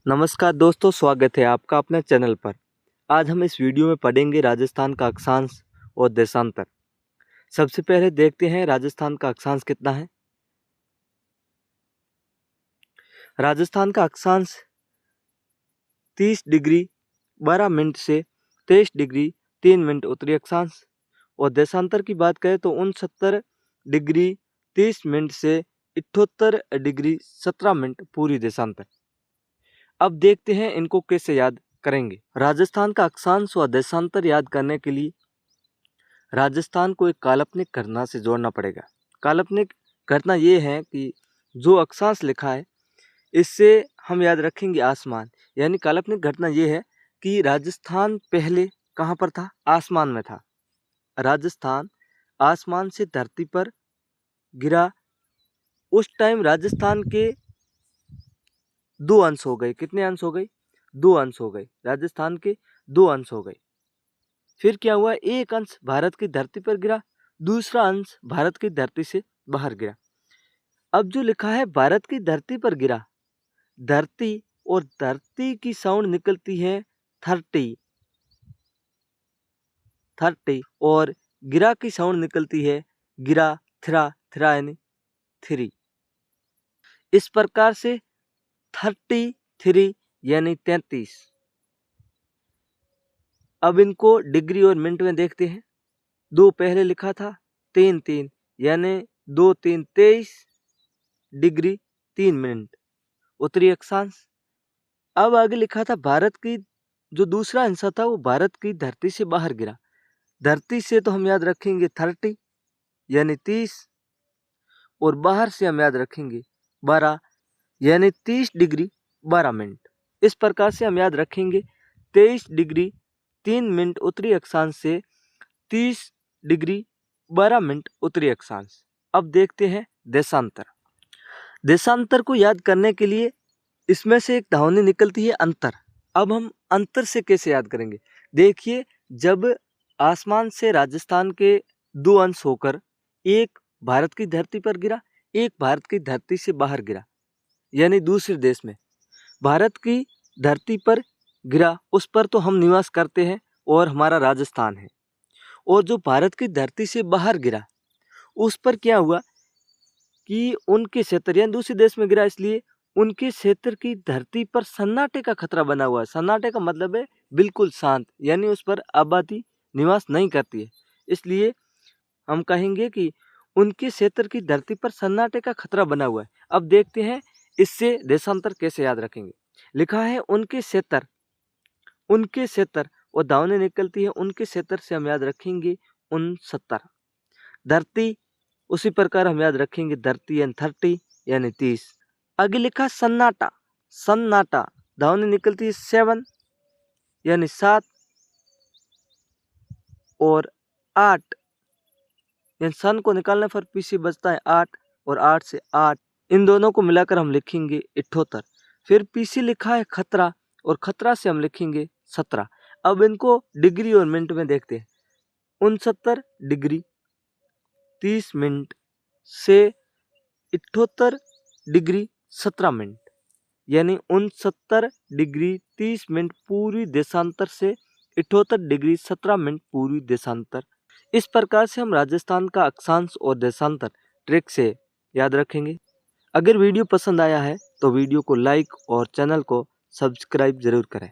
नमस्कार दोस्तों, स्वागत है आपका अपने चैनल पर। आज हम इस वीडियो में पढ़ेंगे राजस्थान का अक्षांश और देशांतर। सबसे पहले देखते हैं राजस्थान का अक्षांश कितना है। राजस्थान का अक्षांश 30 डिग्री 12 मिनट से 23 डिग्री 3 मिनट उत्तरी अक्षांश और देशांतर की बात करें तो 69 डिग्री 30 मिनट से 78 डिग्री 17 मिनट पूरी देशांतर। अब देखते हैं इनको कैसे याद करेंगे। राजस्थान का अक्षांश व देशांतर याद करने के लिए राजस्थान को एक काल्पनिक घटना से जोड़ना पड़ेगा। काल्पनिक घटना ये है कि जो अक्षांश लिखा है इससे हम याद रखेंगे आसमान। यानी काल्पनिक घटना ये है कि राजस्थान पहले कहाँ पर था? आसमान में था। राजस्थान आसमान से धरती पर गिरा। उस टाइम राजस्थान के 2 अंश हो गए। कितने अंश हो गए? 2 अंश हो गए। राजस्थान के 2 अंश हो गए। फिर क्या हुआ? एक अंश भारत की धरती पर गिरा, दूसरा अंश भारत की धरती से बाहर गिरा। अब जो लिखा है भारत की धरती पर गिरा, धरती और धरती की साउंड निकलती है 30 और गिरा की साउंड निकलती है गिरा, थिरा यानी 3। इस प्रकार से 33 यानी 33। अब इनको डिग्री और मिनट में देखते हैं। 2 पहले लिखा था, 3 यानी 2 3 23 डिग्री 3 मिनट उत्तरी अक्षांश। अब आगे लिखा था भारत की जो दूसरा हिस्सा था वो भारत की धरती से बाहर गिरा। धरती से तो हम याद रखेंगे 30 यानी 30 और बाहर से हम याद रखेंगे 12 यानी 30 डिग्री 12 मिनट। इस प्रकार से हम याद रखेंगे 23 डिग्री 3 मिनट उत्तरी अक्षांश से 30 डिग्री 12 मिनट उत्तरी अक्षांश। अब देखते हैं देशांतर। देशांतर को याद करने के लिए इसमें से एक ध्वनि निकलती है अंतर। अब हम अंतर से कैसे याद करेंगे? देखिए, जब आसमान से राजस्थान के 2 अंश होकर एक भारत की धरती पर गिरा, एक भारत की धरती से बाहर गिरा, यानी दूसरे देश में। भारत की धरती पर गिरा, उस पर तो हम निवास करते हैं और हमारा राजस्थान है। और जो भारत की धरती से बाहर गिरा उस पर क्या हुआ कि उनके क्षेत्र यानी दूसरे देश में गिरा, इसलिए उनके क्षेत्र की धरती पर सन्नाटे का खतरा बना हुआ है। सन्नाटे का मतलब है बिल्कुल शांत, यानी उस पर आबादी निवास नहीं करती है। इसलिए हम कहेंगे कि उनके क्षेत्र की धरती पर सन्नाटे का खतरा बना हुआ है। अब देखते हैं इससे देशांतर कैसे याद रखेंगे। लिखा है उनके क्षेत्र और दावने निकलती है उनके क्षेत्र से हम याद रखेंगे 69। धरती उसी प्रकार हम याद रखेंगे धरती यानी 30 यानी 30। आगे लिखा सन्नाटा दावने निकलती है 7 यानी 7 और 8 यानी सन को निकालने पर पीछे बचता है 8 और 8 से 8, इन दोनों को मिलाकर हम लिखेंगे 78। फिर पीछे लिखा है खतरा और खतरा से हम लिखेंगे 17। अब इनको डिग्री और मिनट में देखते हैं। 69 डिग्री 30 मिनट से 78 डिग्री 17 मिनट, यानी 69 डिग्री 30 मिनट पूरी देशांतर से 78 डिग्री 17 मिनट पूरी देशांतर। इस प्रकार से हम राजस्थान का अक्षांश और देशांतर ट्रिक से याद रखेंगे। अगर वीडियो पसंद आया है तो वीडियो को लाइक और चैनल को सब्सक्राइब जरूर करें।